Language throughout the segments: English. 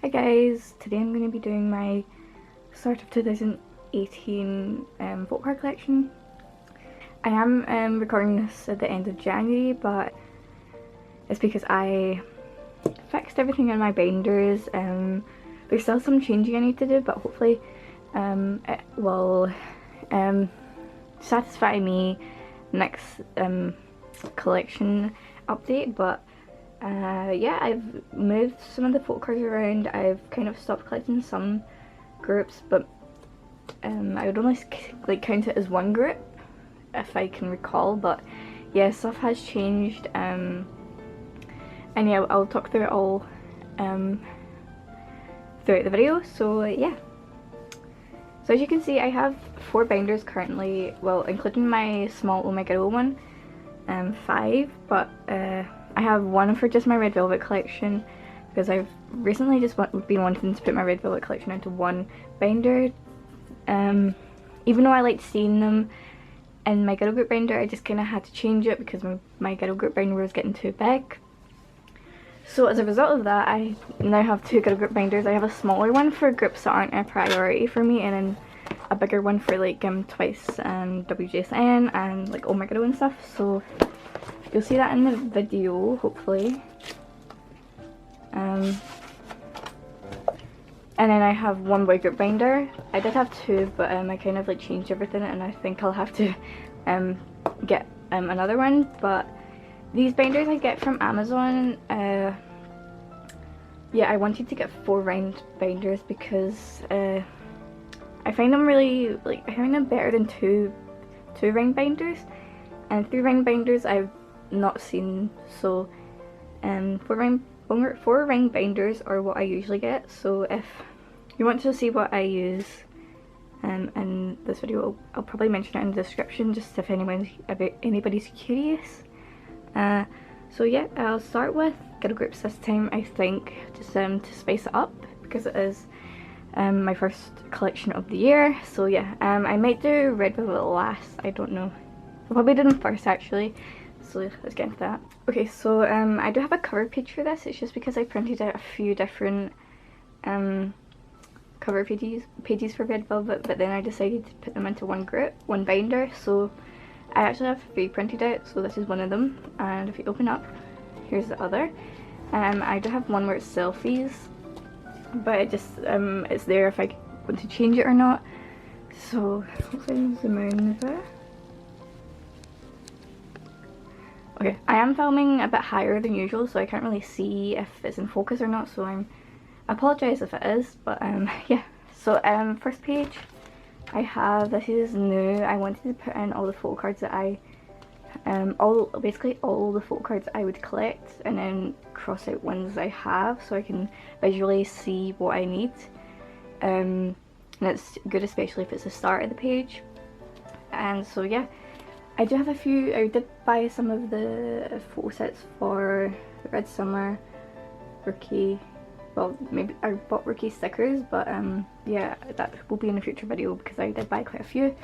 Hi guys, today I'm going to be doing my start of 2018 photocard collection. I am recording this at the end of January, but it's because I fixed everything in my binders. There's still some changing I need to do, but hopefully it will satisfy me next collection update. But yeah, I've moved some of the photocards around. I've kind of stopped collecting some groups, but I would only count it as one group if I can recall. But yeah, stuff has changed, and yeah, I'll talk through it all throughout the video. So yeah, so as you can see, I have 4 binders currently, well, including my small Oh My Girl one, 5, but I have one for just my red velvet collection because I've recently just been wanting to put my red velvet collection into one binder. Even though I liked seeing them in my girl group binder, I just kind of had to change it because my girl group binder was getting too big. So as a result of that, I now have 2 girl group binders. I have a smaller one for groups that aren't a priority for me, and then a bigger one for like Twice and WJSN and like Oh My Girl and stuff. So you'll see that in the video, hopefully. And then I have one boy group binder. I did have 2, but I kind of like changed everything, and I think I'll have to get another one. But these binders I get from Amazon. Yeah, I wanted to get 4 round binders because I find them really, I find them better than two round binders, and 3 round binders I've not seen. So 4 round binders are what I usually get. So if you want to see what I use in this video, I'll probably mention it in the description, just if anybody's curious. So yeah, I'll start with girl groups this time, I think, just to spice it up because it is my first collection of the year. So yeah, I might do red velvet last, I don't know. I'll probably do them first actually. So let's get into that. Okay, so I do have a cover page for this. It's just because I printed out a few different cover pages for red velvet, but then I decided to put them into one group, one binder. So I actually have 3 printed out, so this is one of them, and if you open up, here's the other. I do have one where it's selfies, but it just it's there if I want to change it or not. So hopefully I'll zoom in a bit. Okay, I am filming a bit higher than usual, so I can't really see if it's in focus or not, so I apologise if it is. But yeah, so first page I have, this is new. I wanted to put in all the photocards that I basically all the photocards I would collect, and then cross out ones I have so I can visually see what I need. And it's good especially if it's the start of the page. And so yeah, I do have a few. I did buy some of the photo sets for Red Summer, Rookie. Well, maybe I bought Rookie stickers, but yeah, that will be in a future video because I did buy quite a few.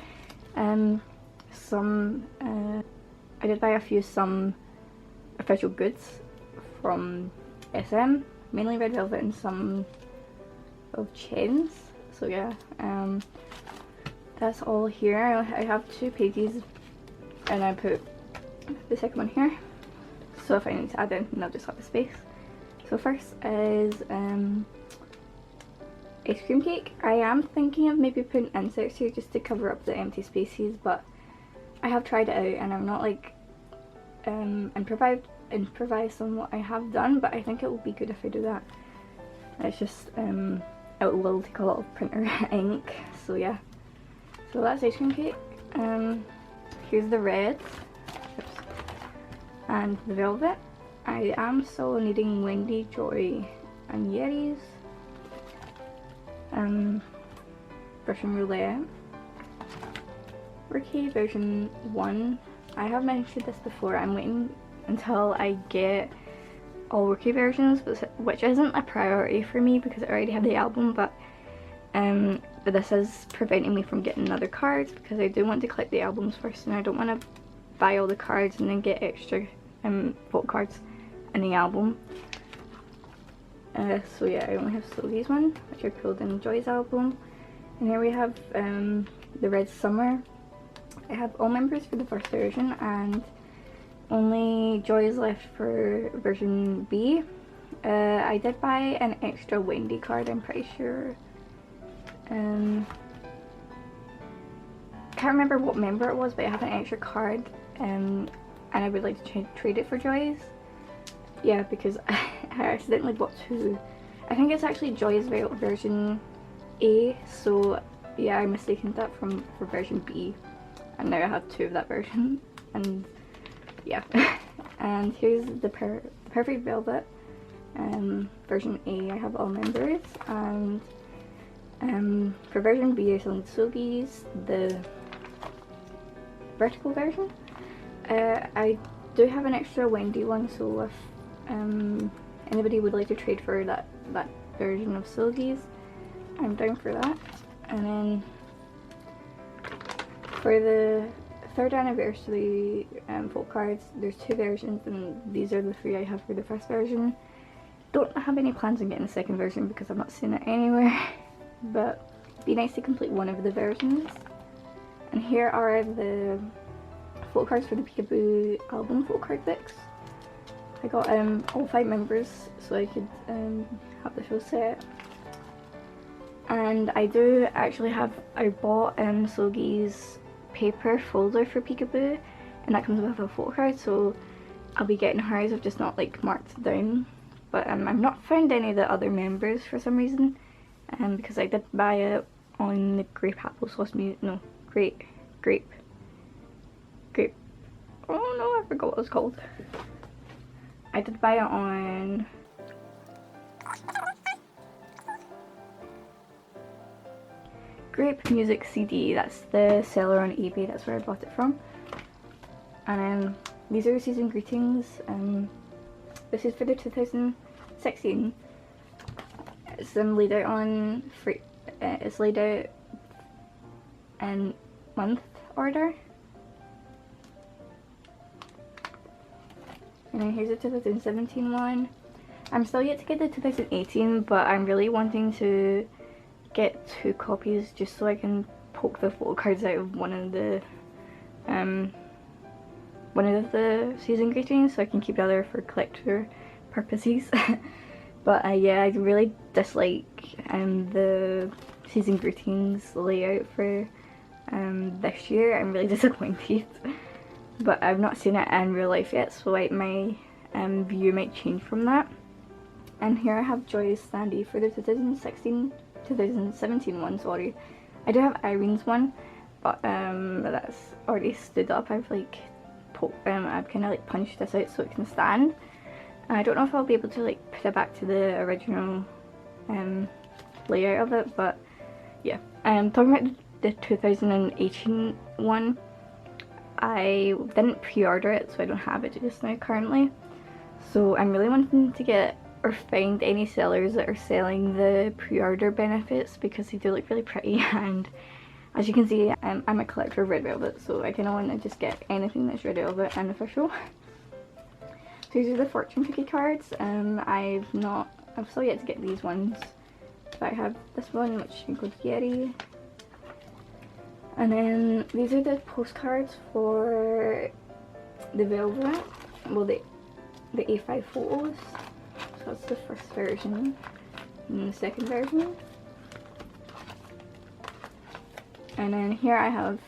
I did buy some official goods from SM, mainly red velvet and some of Chen's. So yeah, that's all here. I have 2 pages, and I put the second one here. So if I need to add anything, I'll just have the space. So first is ice cream cake. I am thinking of maybe putting insects here just to cover up the empty spaces, but I have tried it out and I'm not like improvised on what I have done, but I think it will be good if I do that. It's just it will take a lot of printer ink. So yeah, so that's ice cream cake. Here's the red. Oops. And the velvet. I am still needing Wendy, Joy and Yeri's. Version roulette. Rookie version 1. I have mentioned this before, I'm waiting until I get all Rookie versions, which isn't a priority for me because I already have the album, but this is preventing me from getting other cards because I do want to collect the albums first, and I don't want to buy all the cards and then get extra photocards in the album. So yeah, I only have Seulgi's one, which I pulled in Joy's album. And here we have the Red Summer. I have all members for the first version and only Joy is left for version B. I did buy an extra Wendy card, I'm pretty sure. Can't remember what member it was, but I have an extra card and I would like to trade it for Joy's. Yeah, because I accidentally bought two. I think it's actually Joy's version A, so yeah, I mistaken that for version B, and now I have two of that version, and yeah. And here's the Perfect Velvet version A. I have all members, and for version B I selling Seulgi's, the vertical version. I do have an extra Wendy one, so if anybody would like to trade for that version of Seulgi's, I'm down for that. And then for the 3rd anniversary photocards, there's 2 versions, and these are the 3 I have for the first version. Don't have any plans on getting the second version because I've not seen it anywhere, but it'd be nice to complete one of the versions. And here are the photocards for the Peekaboo album photocard decks. I got all 5 members so I could have the full set. And I do actually have, I bought Seulgi's paper folder for Peekaboo, and that comes with a photocard, so I'll be getting hers. I've just not like marked it down. But I've not found any of the other members for some reason, because I did buy it on the grape applesauce grape. Oh no, I forgot what it was called. I did buy it on Grape Music CD. That's the seller on eBay. That's where I bought it from. And then these are the season greetings. This is for the 2016. It's laid out on free. It's laid out in month order. And then here's the 2017 one. I'm still yet to get the 2018, but I'm really wanting to get 2 copies just so I can poke the photo cards out of one of the season greetings, so I can keep the other for collector purposes. But yeah, I really dislike the season greetings layout for this year. I'm really disappointed. But I've not seen it in real life yet, so my view might change from that. And here I have Joy's standee for the 2017 one, sorry. I do have Irene's one, but that's already stood up. I've like I've kind of like punched this out so it can stand. I don't know if I'll be able to like put it back to the original layout of it, but yeah. Talking about the 2018 one, I didn't pre-order it, so I don't have it just now currently. So I'm really wanting to get or find any sellers that are selling the pre-order benefits, because they do look really pretty, and as you can see, I'm a collector of red velvet, so I kind of want to just get anything that's red velvet and official. So these are the fortune cookie cards. I've still yet to get these ones, but I have this one which includes Yeri. And then these are the postcards for the velvet, well the A5 photos. So that's the first version and the second version. And then here I have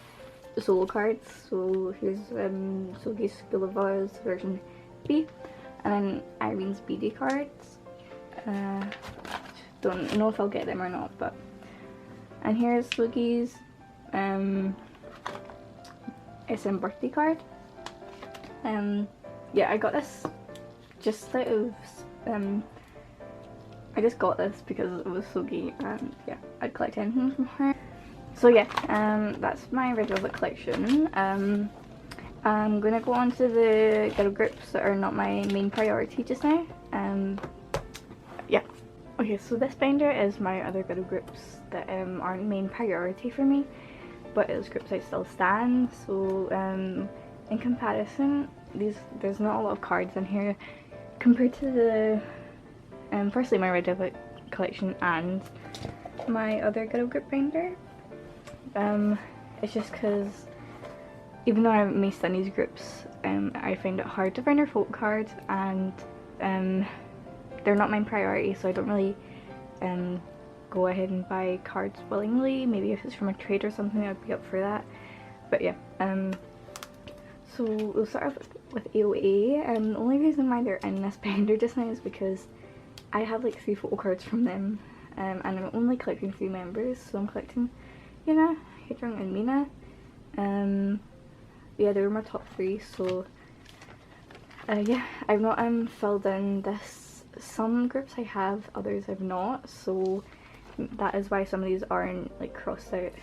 the solo cards. So here's Seulgi's School of Oz version B, and then Irene's BD cards. Don't know if I'll get them or not, but. And here's Seulgi's SM birthday card. Yeah, I got this just out of I just got this because it was Seulgi, and yeah, I'd collect anything from her. So yeah, that's my red velvet collection. I'm gonna go on to the girl groups that are not my main priority just now. Yeah. Okay, so this binder is my other girl groups that aren't main priority for me, but it's groups I still stand. So in comparison, there's not a lot of cards in here compared to firstly my Red Velvet collection and my other Girl Group binder. It's just because even though I make standees groups, I find it hard to find our photo cards, and they're not my priority, so I don't really go ahead and buy cards willingly. Maybe if it's from a trade or something, I'd be up for that. But yeah, so we'll start off with AOA, and the only reason why they're in this binder just now is because I have like 3 photo cards from them, and I'm only collecting 3 members, so I'm collecting Yuna, Hyejung and Mina. Yeah, they were my top 3, so yeah, I've not filled in this. Some groups I have, others I've not, so that is why some of these aren't like crossed out.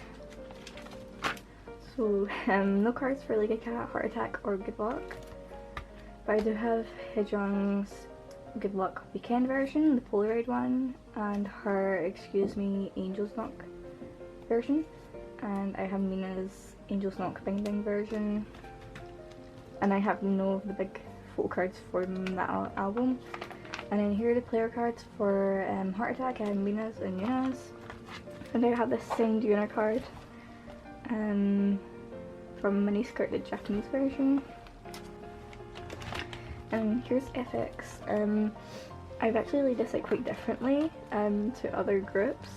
So no cards for Like a Cat, Heart Attack or Good Luck, but I do have Hyejung's Good Luck Weekend version, the Polaroid one, and her Excuse Me Angel's Knock version, and I have Mina's Angel's Knock binding version, and I have no of the big photo cards from that album. And then here are the player cards for Heart Attack. I have Mina's and Yuna's, and I have this signed Yuna card from Miniskirt, the Japanese version. And here's FX. I've actually laid this out quite differently to other groups.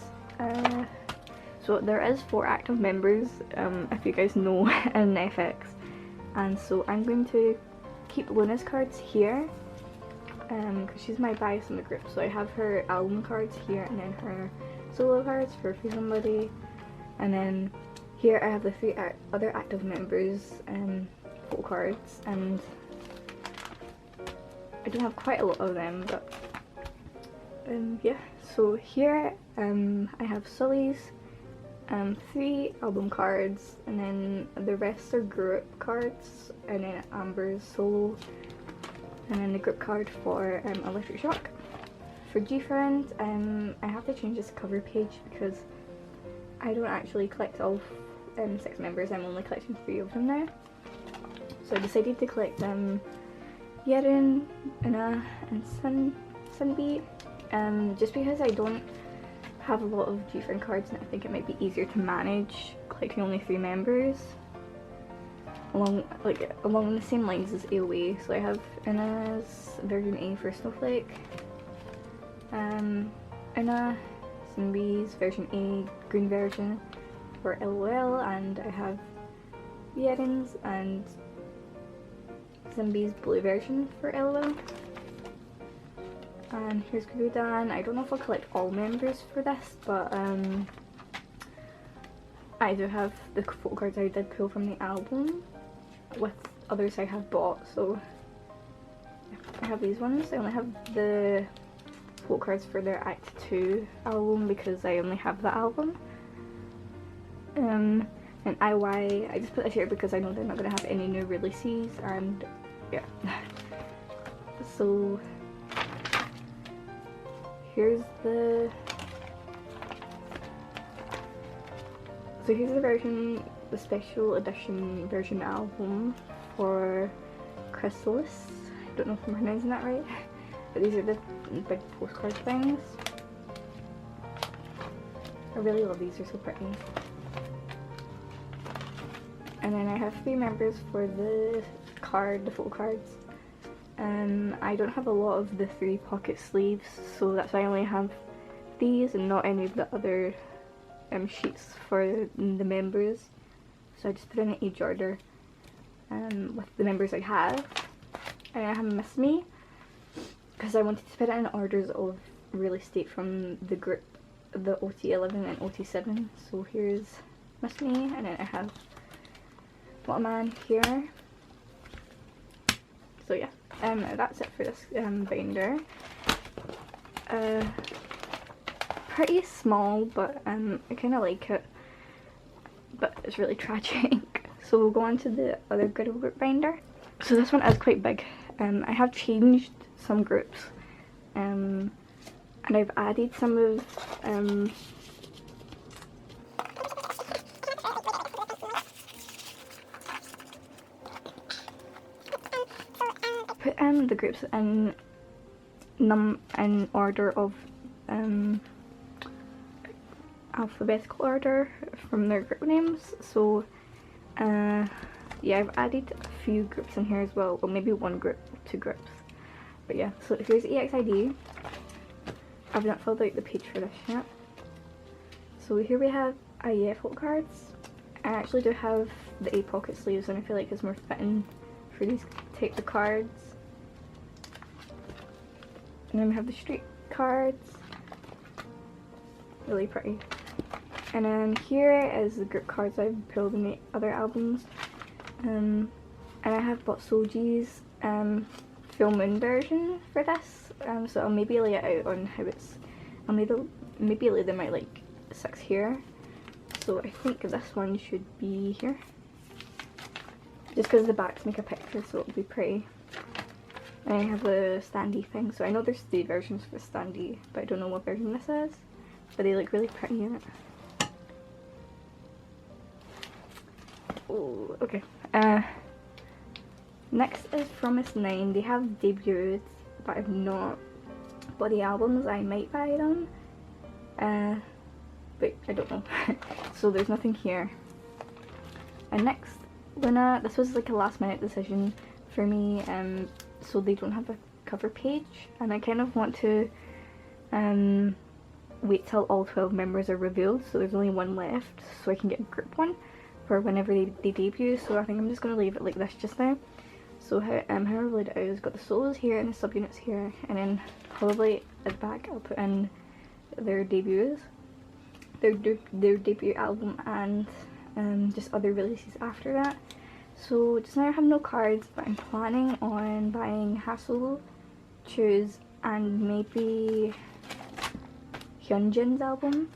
So there is 4 active members, if you guys know, in FX, and so I'm going to keep Loona's cards here, because she's my bias in the group. So I have her album cards here, and then her solo cards for Free Somebody, and then here I have the 3 other active members photo cards, and I do have quite a lot of them, but yeah. So here I have Sully's 3 album cards, and then the rest are group cards, and then Amber's solo, and then the group card for Electric Shock. For G-Friend, I have to change this cover page because I don't actually collect all 6 members, I'm only collecting 3 of them now. So I decided to collect Yeri, Una, and Sunbi, just because I don't have a lot of G-Friend cards, and I think it might be easier to manage collecting only 3 members along the same lines as AOA. So I have Una's version A for Snowflake, Una, Sunbi's version A green version for LOL, and I have Yerin's and Sunbi's blue version for LOL. And here's Gudan. I don't know if I'll collect all members for this, but I do have the photo cards I did pull from the album with others I have bought, so yeah, I have these ones. I only have the photo cards for their Act 2 album because I only have the album. And IY, I just put this here because I know they're not going to have any new releases, and yeah. So here's the version, the special edition version album for Chrysalis. I don't know if I'm pronouncing that right, but these are the big postcard things. I really love these, they're so pretty. And then I have 3 members for the photo cards. I don't have a lot of the 3 pocket sleeves, so that's why I only have these and not any of the other sheets for the members. So I just put in an age order with the members I have. And I have Miss Me because I wanted to put it in orders of release date from the group, the OT11 and OT7. So here's Miss Me, and then I have What a Man here. So yeah, that's it for this binder. Pretty small, but I kind of like it, but it's really tragic. So we'll go on to the other Girl Group binder. So this one is quite big. I have changed some groups, and I've added some of put the groups in in order of alphabetical order from their group names. So yeah, I've added a few groups in here as well, or maybe one group, two groups, but yeah. So here's EXID. I've not filled out the page for this yet. So here we have photocards. I actually do have the A pocket sleeves, and I feel like it's more fitting for these type of cards. And then we have the street cards, really pretty. And then here is the group cards I've pulled in the other albums. And I have bought seulgi's full moon version for this. So I'll maybe lay it out on how it's, I'll maybe lay them out like 6 here. So I think this one should be here. Just because the backs make a picture, so it'll be pretty. And I have the standee thing. So I know there's 3 versions for standee, but I don't know what version this is. But they look really pretty in it. Oh, okay. Next is from ISNT. They have debuted, but I've not bought the albums. I might buy them. But I don't know. So there's nothing here. And next, Loona. This was like a last minute decision for me. So they don't have a cover page, and I kind of want to wait till all 12 members are revealed, so there's only one left, so I can get a group one for whenever they debut. So I think I'm just going to leave it like this just now. So how I've laid it out is got the solos here and the subunits here, and then probably at the back I'll put in their debuts, their debut album, and just other releases after that. So just now I have no cards, but I'm planning on buying Hassel, Choose, and maybe Hyunjin's album,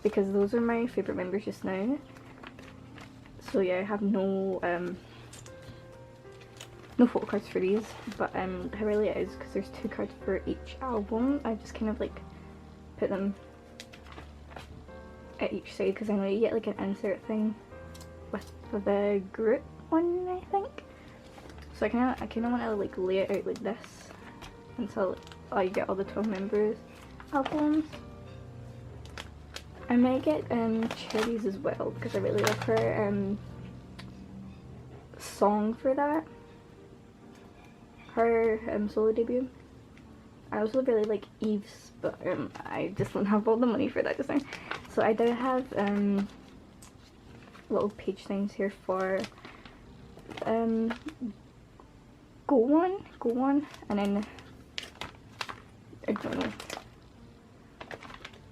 because those are my favourite members just now. So yeah, I have no photo cards for these, but how really it is, because there's 2 cards for each album, I just kind of like put them at each side, because I know you get like an insert thing with the group one, I think. So I kind of want to like lay it out like this until I get all the 12 members albums. I might get Cherries as well, because I really like her song for that, her solo debut. I also really like Eve's, but I just don't have all the money for that just now. So I do have little page things here for Go On, and then I don't know,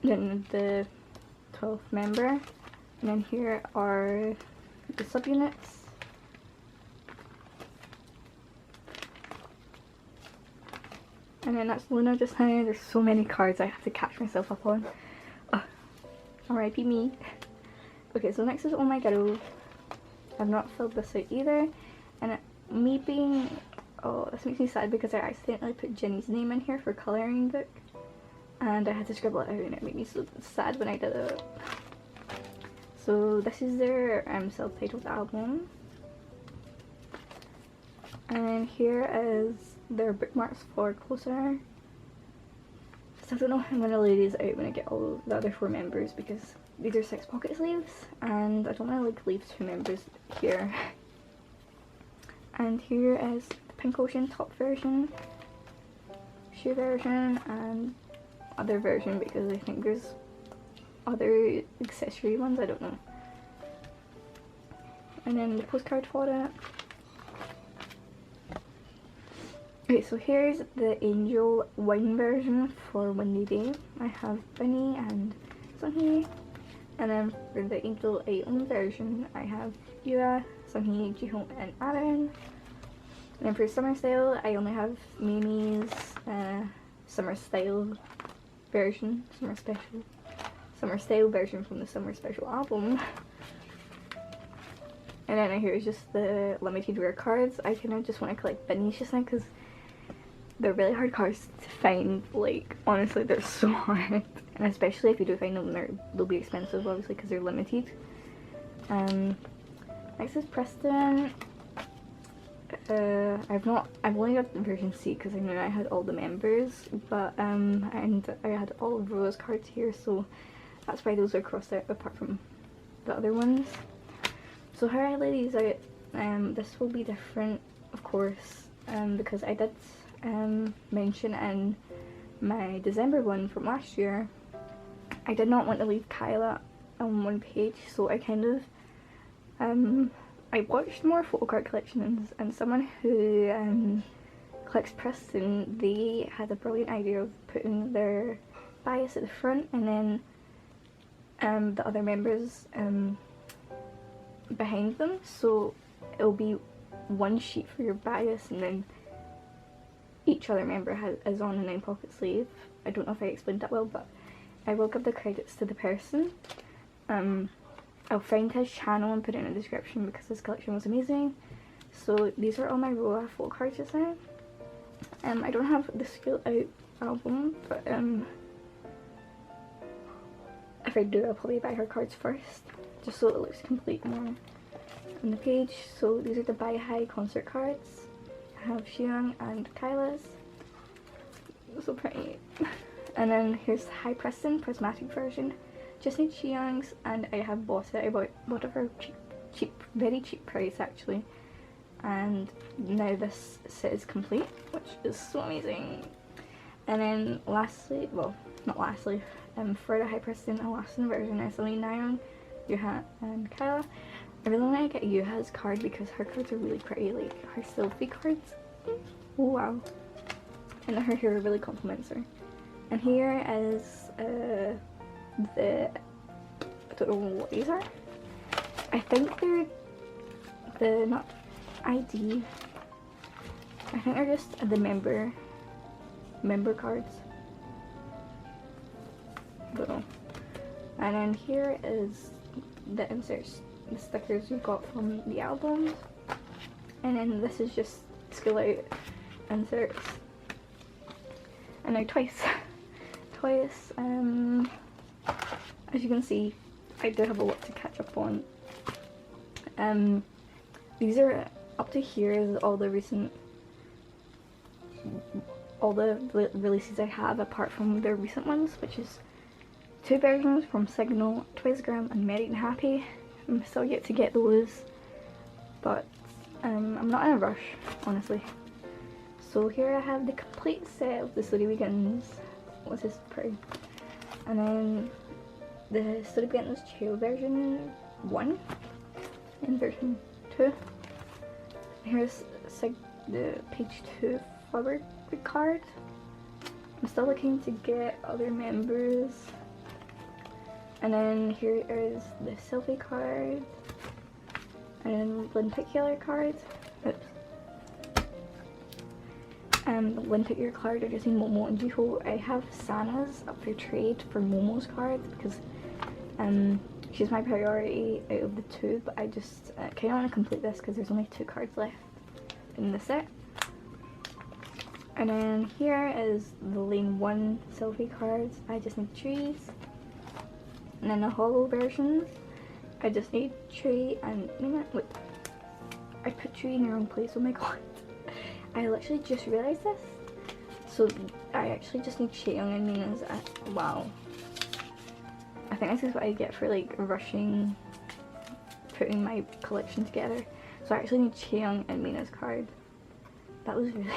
then the 12th member, and then here are the subunits. And then that's Loona just now. There's so many cards I have to catch myself up on. R.I.P. me. Okay, so next is Oh My Girl. I've not filled this out either. And me being... Oh, this makes me sad because I accidentally put Jenny's name in here for colouring book. And I had to scribble it out, and it made me so sad when I did it. So this is their self-titled album. And then here is their bookmarks for Closer. So I don't know how I'm going to lay these out when I get all the other 4 members, because these are 6 pocket sleeves and I don't want to like leave 2 members here. And here is the Pink Ocean top version, shoe version, and other version, because I think there's other accessory ones, I don't know. And then the postcard for it. Okay, so here's the Angel wine version for Wendy Day. I have Bunny and Sunhee. And then for the Angel Item version, I have Yura, Sunhee, Jihong, and Irene. And then for Summer Style, I only have Mimi's Summer Style version, Summer Style version from the Summer Special album. And then here's just the limited rare cards. I kind of just want to collect Bunnies just now, because they're really hard cards to find. Like, honestly, they're so hard. And especially if you do find them, they'll be expensive, obviously, because they're limited. Next is Preston. I've only got version C because I knew I had all the members, but and I had all of Rose cards here, so that's why those are crossed out apart from the other ones. So how I lay these out, this will be different, of course, because I did mention in my December one from last year, I did not want to leave Kyla on one page, so I kind of I watched more photocard collections, and someone who collects Preston, they had a brilliant idea of putting their bias at the front and then the other members behind them, so it'll be one sheet for your bias and then each other member is on a 9-pocket sleeve. I don't know if I explained that well, but I will give the credits to the person. I'll find his channel and put it in the description because his collection was amazing. So these are all my Roa photocards just now. I don't have the School Out album, but if I do, I'll probably buy her cards first, just so it looks complete more on the page. So these are the Buy High concert cards. I have Xiang and Kyla's. So pretty. And then here's the High Preston prismatic version. Just need Xiang's, and I have bought it. I bought it for cheap, very cheap price actually. And now this set is complete, which is so amazing. And then lastly, well, not lastly, for the High Preston Alaskan version, I still need Nayeon, Yuha, and Kyla. I really want to get Yuha's card because her cards are really pretty, like her selfie cards. Oh, wow. And her hair really complements her. And here is I don't know what these are. I think they're the, not ID, I think they're just the member cards. I don't know. And then here is the inserts, the stickers we got from the albums. And then this is just School Out inserts. And now twice. As you can see, I do have a lot to catch up on. These are up to here is all the releases I have apart from the recent ones, which is 2 versions from Signal, Twizzgram and Merry and Happy. I'm still yet to get those, but I'm not in a rush, honestly. So here I have the complete set of the Story Begins, which is pretty. And then the Story Begins Chill version 1 and version 2. Here's the page 2 forward card. I'm still looking to get other members. And then here is the selfie card. And then lenticular card. Oops. Lenticular card, I just need Momo and Jiho. I have Sana's up for trade for Momo's card because she's my priority out of the 2, but I just kind of want to complete this because there's only 2 cards left in the set. And then here is the Lane 1 selfie cards. I just need trees. And then the hollow versions, I just need Tree and Mina. Wait, I put Tree in the wrong place, oh my god. I literally just realised this. So I actually just need Cheong and Mina's. Wow. I think this is what I get for like rushing putting my collection together. So I actually need Cheong and Mina's card. That was really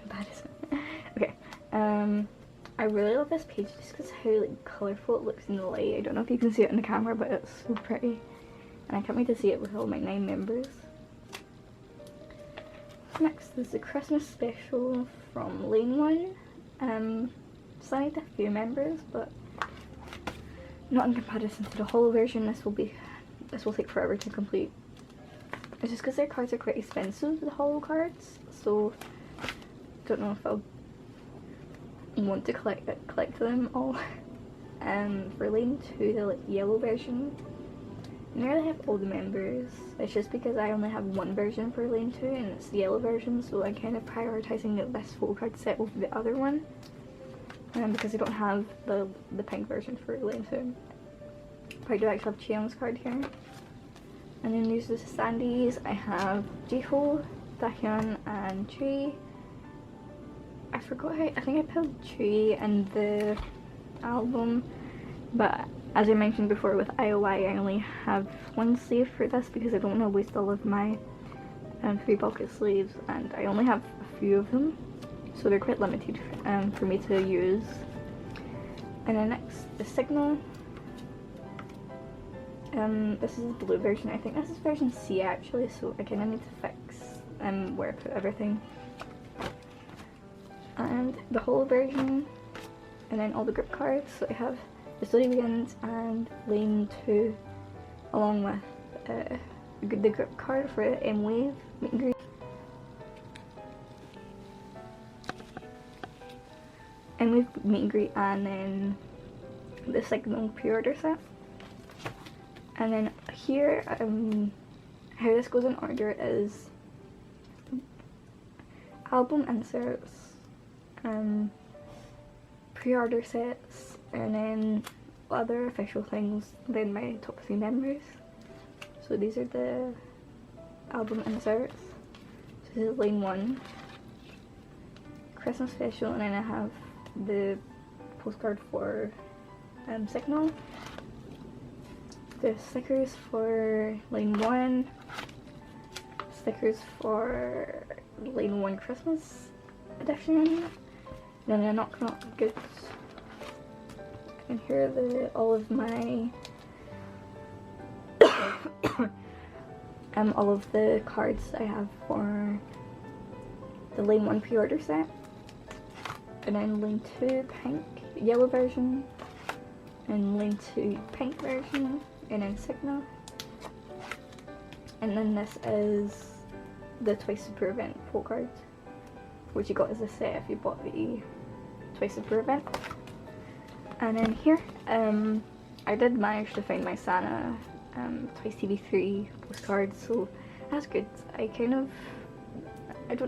embarrassing. Okay. I really love this page just because how like colourful it looks in the light. I don't know if you can see it in the camera, but it's so pretty. And I can't wait to see it with all my 9 members. Next is the Christmas special from Lane 1. Still need a few members, but not in comparison to the hollow version. This will take forever to complete. It's just because their cards are quite expensive, the hollow cards, so don't know if I'll want to collect them all. For Lane 2, the like yellow version, I nearly have all the members. It's just because I only have 1 version for Lane 2 and it's the yellow version, so I'm kind of prioritising this photocard set over the other one. Because I don't have the pink version for Lane 2. But I do actually have Cheong's card here. And then there's the standees. I have Jiho, Dahyun and Tree. I forgot how, I think I put Tree in the album, but as I mentioned before with IOI, I only have one sleeve for this because I don't want to waste all of my 3 bucket sleeves, and I only have a few of them, so they're quite limited for me to use. And then next, the Signal. This is the blue version. I think this is version C actually, so I kind of need to fix where I put everything. And the whole version, and then all the grip cards. So I have the Study Weekend and Lane 2, along with the grip card for M-Wave meet and greet. M-Wave meet and greet, and then the Signal pre-order set. And then here, how this goes in order is album inserts, pre-order sets, and then other official things, then my top 3 members. So these are the album inserts. So this is Lane 1, Christmas special, and then I have the postcard for Signal, the stickers for Lane 1, stickers for Lane 1 Christmas edition, then a Knock Knock Goods, and here are all of my all of the cards I have for the Lane 1 pre-order set, and then Lane 2 pink yellow version, and Lane 2 pink version, and then Signal. And then this is the Twice Super Event photocards, which you got as a set if you bought the Twice Super Event. And then here, I did manage to find my Sana Twice TV3 postcards, so that's good. I don't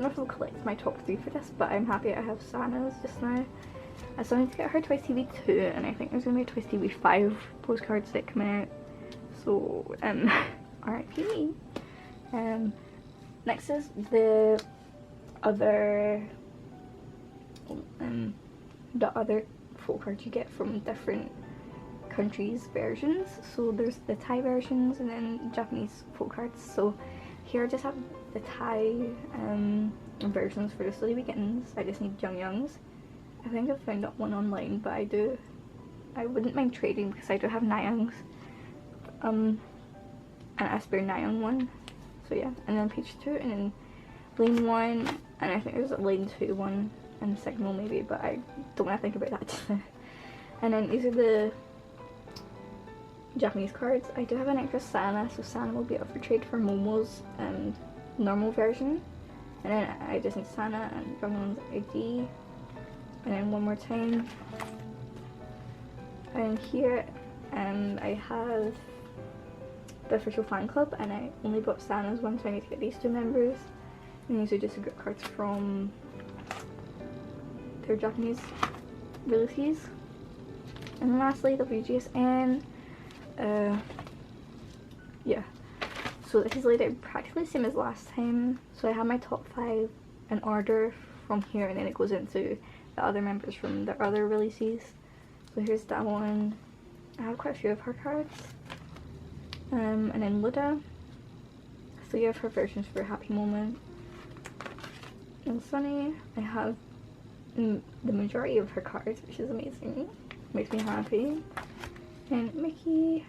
know if I'll collect my top 3 for this, but I'm happy I have Sana's just now. I still need to get her Twice TV2, and I think there's going to be a Twice TV5 postcard set coming out. So, RIP. Next is the other folk cards you get from different countries' versions. So there's the Thai versions and then Japanese folk cards. So here I just have the Thai versions for the Study Weekends. I just need Youngs. I think I've found that one online, but I wouldn't mind trading because I do have Nayoungs. An Asper Nayoung one. So yeah, and then page 2, and then Lane 1, and I think there's a Lane 2 one, and Signal maybe, but I don't want to think about that just now. And then these are the Japanese cards. I do have an extra Sana, so Sana will be up for trade for Momo's normal version. And then I just need Sana and Jongwon's ID. And then one more time. And here I have the official fan club, and I only bought Sana's one, so I need to get these 2 members. And these are just the group cards from their Japanese releases. And then lastly, WGSN. Yeah, so this is laid out practically the same as last time. So I have my top 5 in order from here, and then it goes into the other members from their other releases. So here's that one. I have quite a few of her cards. And then Luda. So you have her versions for Happy Moment. And Sunny, I have the majority of her cards, which is amazing. Makes me happy. And Mickey.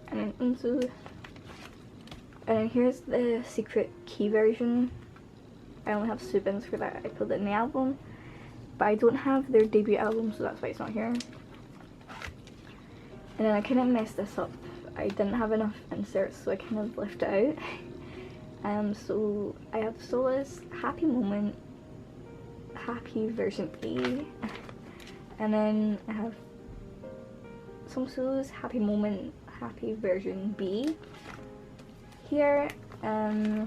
And then Unsu. And then here's the secret key version. I only have Subin's for that. I put it in the album. But I don't have their debut album, so that's why it's not here. And then I kind of messed this up. I didn't have enough inserts, so I kind of left it out. So I have Sola's Happy Moment, Happy version A. And then I have Songsu's Happy Moment, Happy version B. Here, I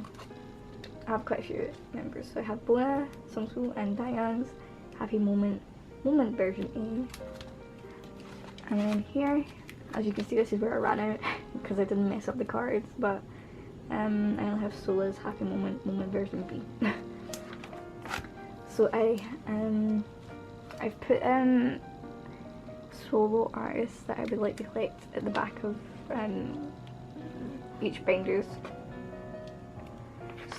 have quite a few members. So I have Bona, Songsu, and Dayoung's Happy Moment, Moment version A. And then here, as you can see, this is where I ran out because I didn't mess up the cards, but I only have Sola's Happy Moment version B. So I've put in solo artists that I would like to collect at the back of each binders.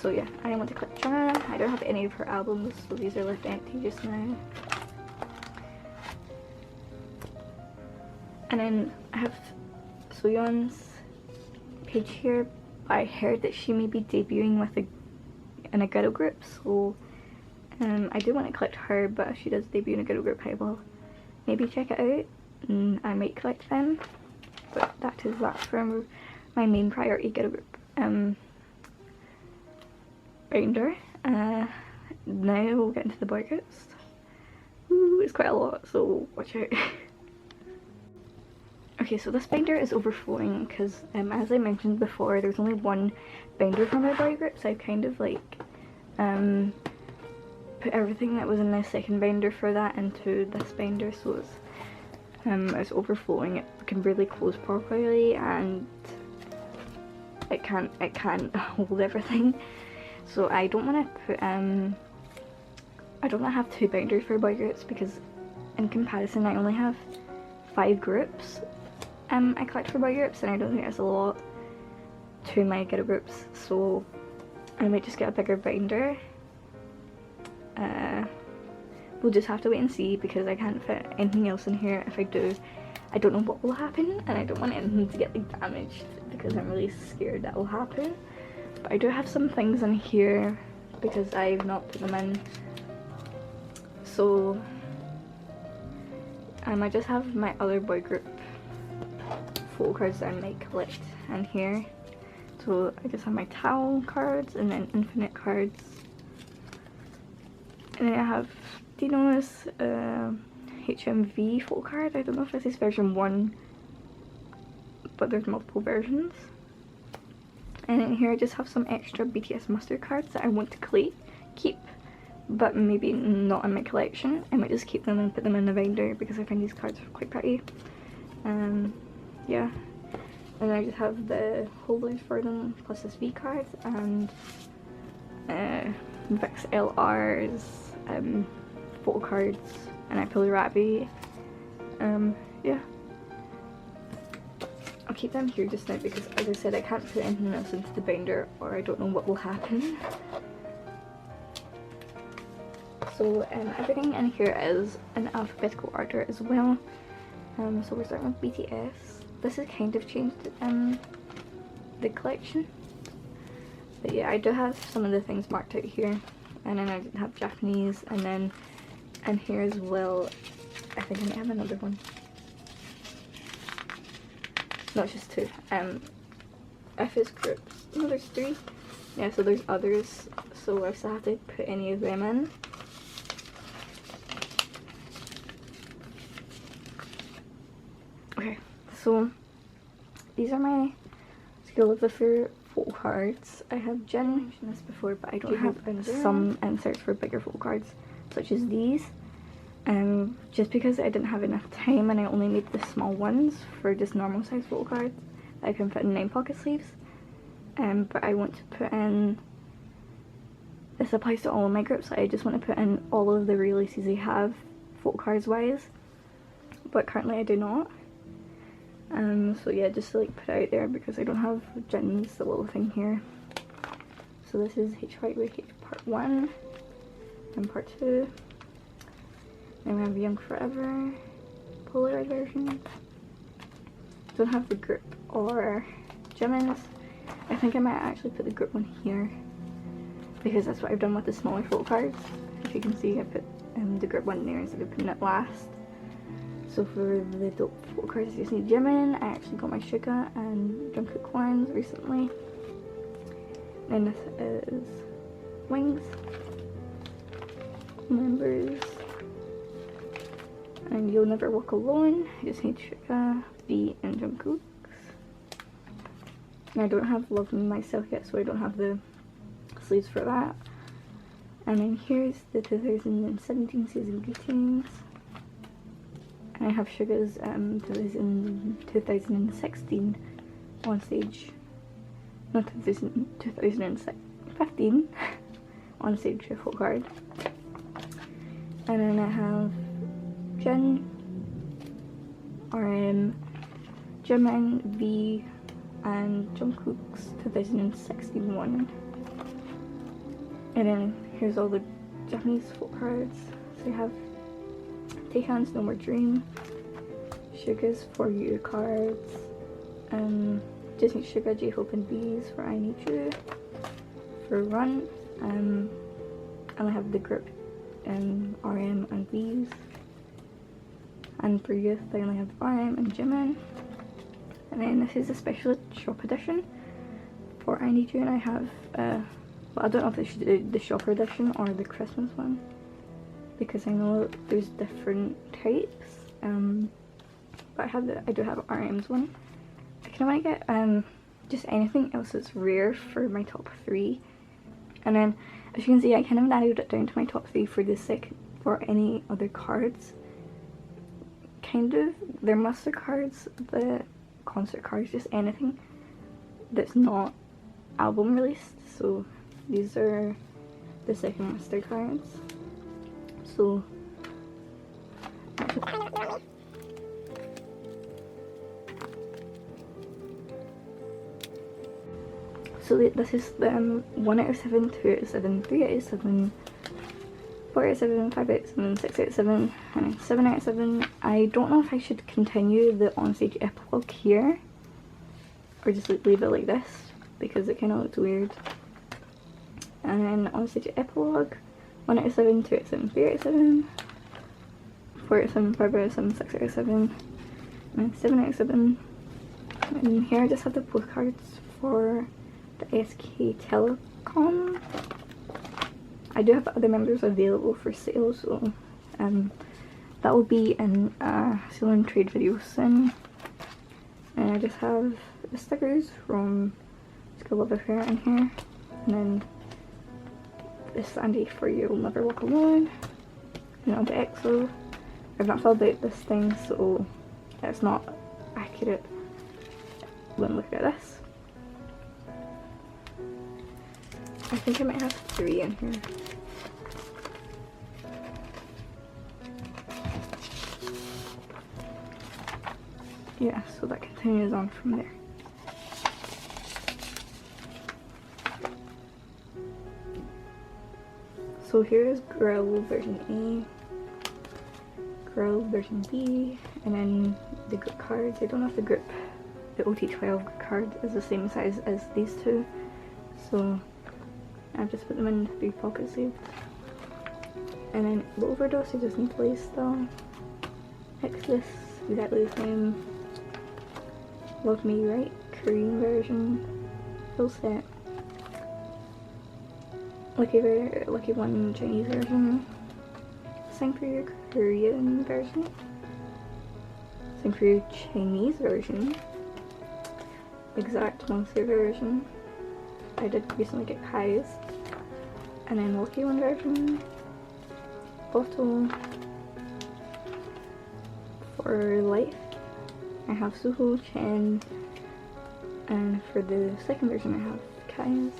So yeah, I want to collect China. I don't have any of her albums, so these are left empty just now. And then I have Soyeon's page here. I heard that she may be debuting with in a girl group, so I do want to collect her, but if she does debut in a girl group, I will maybe check it out and I might collect them. But that is that for my main priority girl group binder. Now we'll get into the boy groups. Ooh, it's quite a lot, so watch out. Okay, so this binder is overflowing because as I mentioned before, there's only one binder for my boy group, so I've kind of like put everything that was in my second binder for that into this binder, so it's overflowing. It can barely close properly and it can't hold everything. So I don't want to put I don't want to have two binders for boy groups because in comparison I only have 5 groups I collect for boy groups, and I don't think that's a lot to my girl groups, so I might just get a bigger binder. We'll just have to wait and see because I can't fit anything else in here. If I do, I don't know what will happen, and I don't want anything to get like damaged because I'm really scared that will happen. But I do have some things in here because I've not put them in. So I just have my other boy group photo cards that I might collect in here. So I just have my towel cards and then infinite cards. And then I have Dino's HMV photo card. I don't know if this is version 1, but there's multiple versions. And in here I just have some extra BTS mustard cards that I want to keep, but maybe not in my collection. I might just keep them and put them in the binder because I find these cards quite pretty. Yeah. And I just have the holders for them plus this V cards and Vix LR's photo cards, and I pull Rabi. Yeah. I'll keep them here just now because, as I said, I can't put anything else into the binder or I don't know what will happen. So everything in here is in alphabetical order as well. So we're starting with BTS. This has kind of changed the collection. But yeah, I do have some of the things marked out here. And then I have Japanese, and then in here as well, I think I might have another one. No, it's just 2. FS groups. No, there's 3. Yeah, so there's others. So I still have to put any of them in. Okay, so these are my School of the Fair photo cards. I have Jen mentioned this before, but I don't have some inserts for bigger photo cards, such as these. Just because I didn't have enough time and I only made the small ones for just normal size photo cards that I can put in 9 pocket sleeves. But I want to put in, this applies to all of my groups, I just want to put in all of the releases I have photo cards wise, but currently I do not. So yeah, just to like put it out there because I don't have Jin's the little thing here. So this is H White with H part 1 and part 2. Then we have Young Forever Polaroid version. Don't have the group or Jimin's. I think I might actually put the group one here because that's what I've done with the smaller photo cards. If you can see, I put the group one there instead of putting it last. So for the dope photo cards, I just need Jimin. I actually got my Suga and Jungkook ones recently. And this is Wings, Members, and You'll Never Walk Alone. I just need Suga, V, and Jungkook's. And I don't have Love Me Myself yet, so I don't have the sleeves for that. And then here's the 2017 season greetings. And I have Suga's 2016 on stage no, 2015 on stage photocard. And then I have Jin, RM, Jimin, V, and Jungkook's 2016 one. And then here's all the Japanese photocards. So you have Taehyun's No More Dream, Suga's For You cards, Disney Suga, J-Hope and B's for I Need You, for Run, and I have the group RM and B's, and for Youth I only have RM and Jimin. And then this is a special shop edition for I Need You, and I have well, I don't know if they should do the shopper edition or the Christmas one, because I know there's different types, but I do have RM's one. I kind of want to get just anything else that's rare for my top 3, and then as you can see I kind of narrowed it down to my top 3 for the second, for any other cards. Kind of, their master cards, the concert cards, just anything that's not album released. So these are the second master cards. So this is 1 out of 7, 2 out of 7, 3 out of 7, 4 out of 7, 5 out of 7, 6 out of 7, and 7 out of 7. I don't know if I should continue the onstage epilogue here or just leave it like this, because it kind of looks weird. And then onstage epilogue, 1 out of 7, 2 out of 7, 3 out of 7, 4 out of 7, 5 out of 7, 6 out of 7, and 7 out of 7. And here I just have the postcards for the SK Telecom. I do have other members available for sale, so that will be in a sale and trade video soon. And I just have the stickers from School Love Affair in here, and then this standee for You'll Never Walk Alone, and on the EXO. I've not filled out this thing, so it's not accurate when looking at this. I think I might have 3 in here. Yeah, so that continues on from there. So here is Girl version A, Girl version B, and then the group cards. I don't know if the OT12 card is the same size as these two, so I've just put them in 3 pocket sleeves. And then the Overdose, I just need Play Still, Exodus, exactly the same, Love Me Right, Korean version, full set, Lucky One Chinese version, Sing For You Korean version, Sing For You Chinese version, Exact Monster version. I did recently get Kai's, and then Lucky One version, Bottle, For Life. I have Suho, Chen, and for the second version I have Kai's.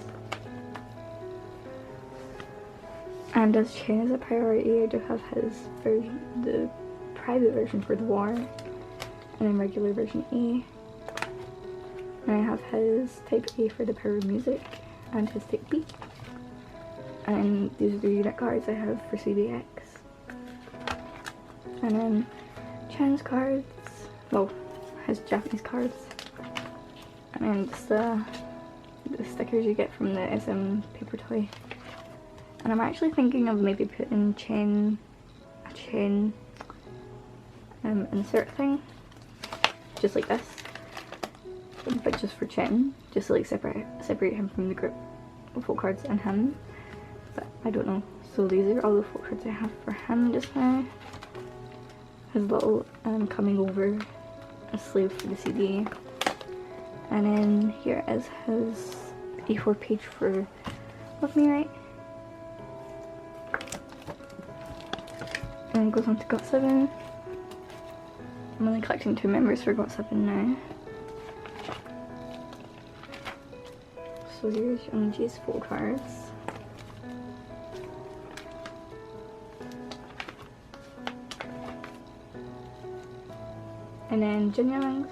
And as Chen is a priority, I do have his version, the private version for the War, and then regular version A. And I have his type A for the Power of Music, and his type B. And these are the unit cards I have for CBX. And then Chan's cards, well, his Japanese cards. And then just the stickers you get from the SM paper toy. And I'm actually thinking of maybe putting a chain insert thing, just like this, but just for Chen, just to like separate him from the group of folk cards and him. But I don't know. So these are all the folk cards I have for him just now. His little coming over a sleeve for the CD, and then here is his A4 page for Love Me Right. And then it goes on to GOT7. I'm only collecting 2 members for GOT7 now. So here's Youngji's photocards. And then Jinyoung's.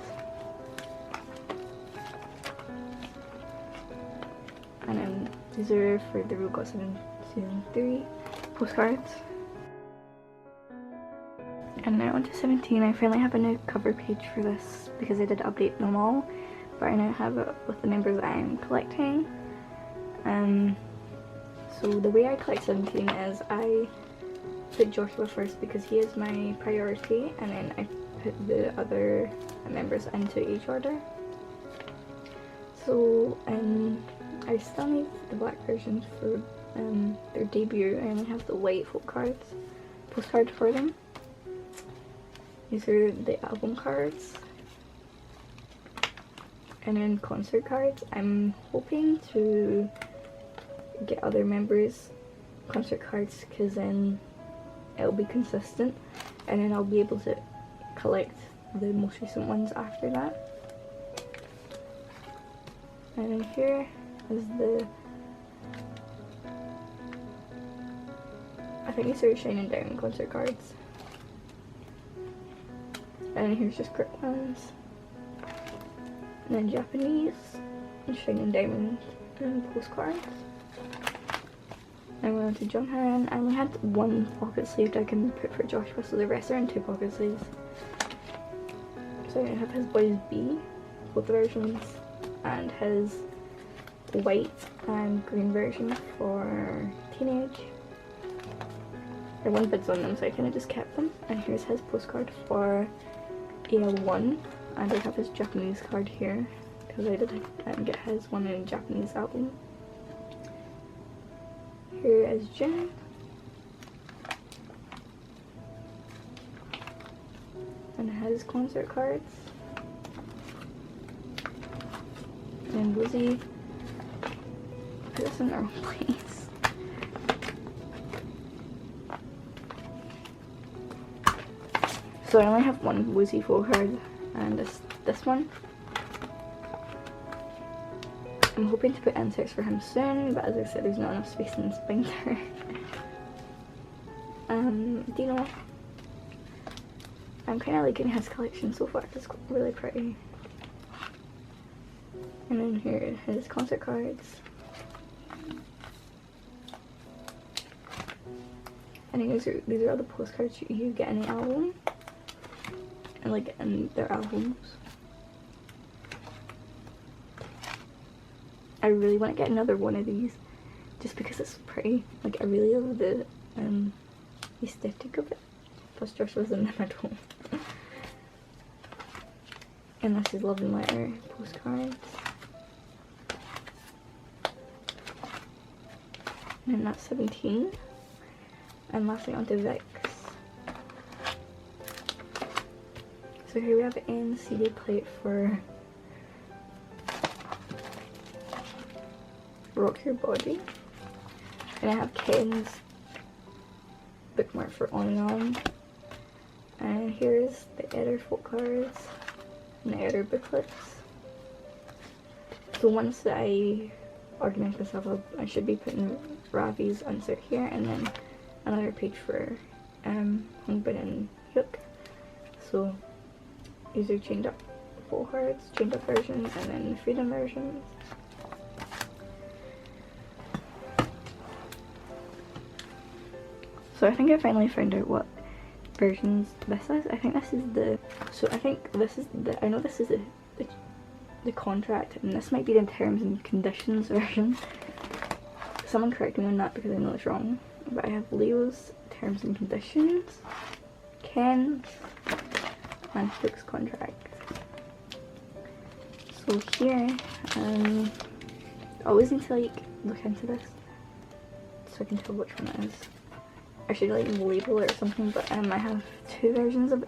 And then these are for the Root Season 3 postcards. And now on to 17. I finally have a new cover page for this because I did update them all, but I now have it with the members I'm collecting. So the way I collect 17 is I put Joshua first because he is my priority, and then I put the other members into each order. So I still need the black version for their debut. I only have the white postcard for them. These are the album cards. And then concert cards. I'm hoping to get other members concert cards because then it'll be consistent, and then I'll be able to collect the most recent ones after that. And then here is I think these are Shining Diamond concert cards. And then here's just quick ones. And then Japanese and Shining Diamond and postcards. And we're on to Junghan. I only had one pocket sleeve I can put for Joshua, so the rest are in 2 pocket sleeves. So I have his Boys B, both versions, and his white and green version for Teenage. I won bids on them, so I kind of just kept them. And here's his postcard for AL1, and I have his Japanese card here because I did get his one in a Japanese album. Here is Jin. And it has concert cards. And Woozy. Put this in the wrong place. So I only have one Woozy full card, and this one. I'm hoping to put inserts for him soon, but as I said, there's not enough space in this binder. Dino. I'm kind of liking his collection so far. It's really pretty. And then here are his concert cards. And these are all the postcards you get in the album, and like in their albums. I really want to get another one of these just because it's pretty. Like, I really love the aesthetic of it. Plus Josh was in the middle. And this is Love and Letter postcards. And then that's 17. And lastly onto Vix. So here we have an CD plate for Rock Your Body. And I have Ken's bookmark for On and On. And here's the editor folk cards and the editor booklets. So once that I organize myself up, I should be putting Ravi's insert here, and then another page for Hongbin and Hyuk. So these are chained up folk cards, chained up versions, and then freedom versions. So I think I finally found out what versions this is. I think this is the, I know this is the contract, and this might be the terms and conditions version. Someone correct me on that because I know it's wrong. But I have Leo's terms and conditions, Ken, and Hyuk's contract. So here, I always need to like look into this so I can tell which one it is. I should like label it or something, but I have 2 versions of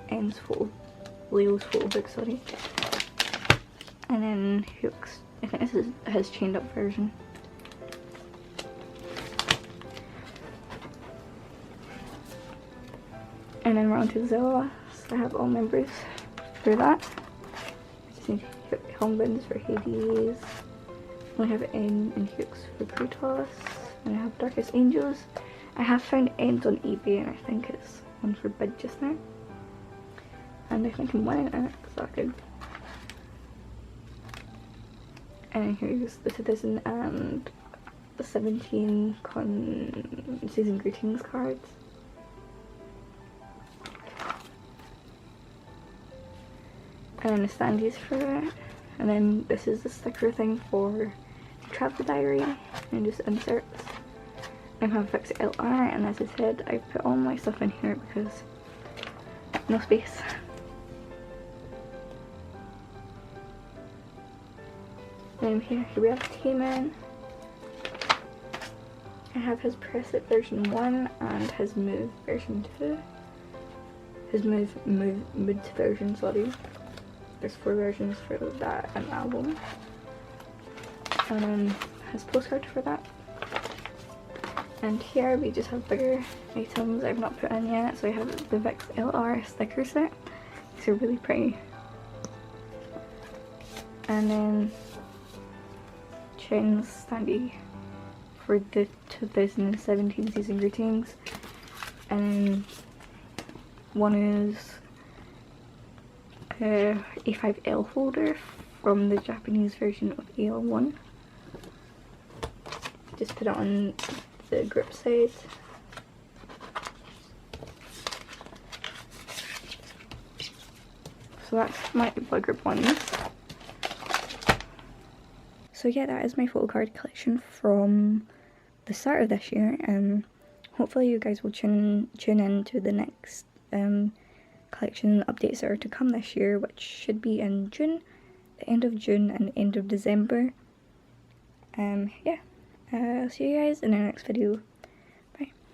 Leo's photo book, sorry. And then Hyuk's, I think this is his chained up version. And then we're on to Zilla, so I have all members for that. I just need Hongbin's for Hades, I have N and Hooks for Protoss, and I have Darkest Angels. I have found ends on eBay and I think it's on for bid just now. And I think I'm winning it, so that's good. And here's the 2017 season greetings cards. And then the standees for it. And then this is the sticker thing for the travel diary, and just inserts. I have fixed LR, and as I said, I put all my stuff in here because no space. And here we have Taemin. I have his preset version 1 and his move version 2. His mood version, sorry. There's 4 versions for that and album. And then his postcard for that. And here we just have bigger items I've not put in yet. So I have the Vix LR sticker set. These are really pretty. And then Chen's standee for the 2017 season greetings. And one is A5L holder from the Japanese version of AL1. Just put it on the grip side. So that's my blood grip ones. So yeah, that is my photo card collection from the start of this year, and hopefully you guys will tune in to the next collection updates that are to come this year, which should be in June, the end of June and the end of December. Yeah, I'll see you guys in the next video.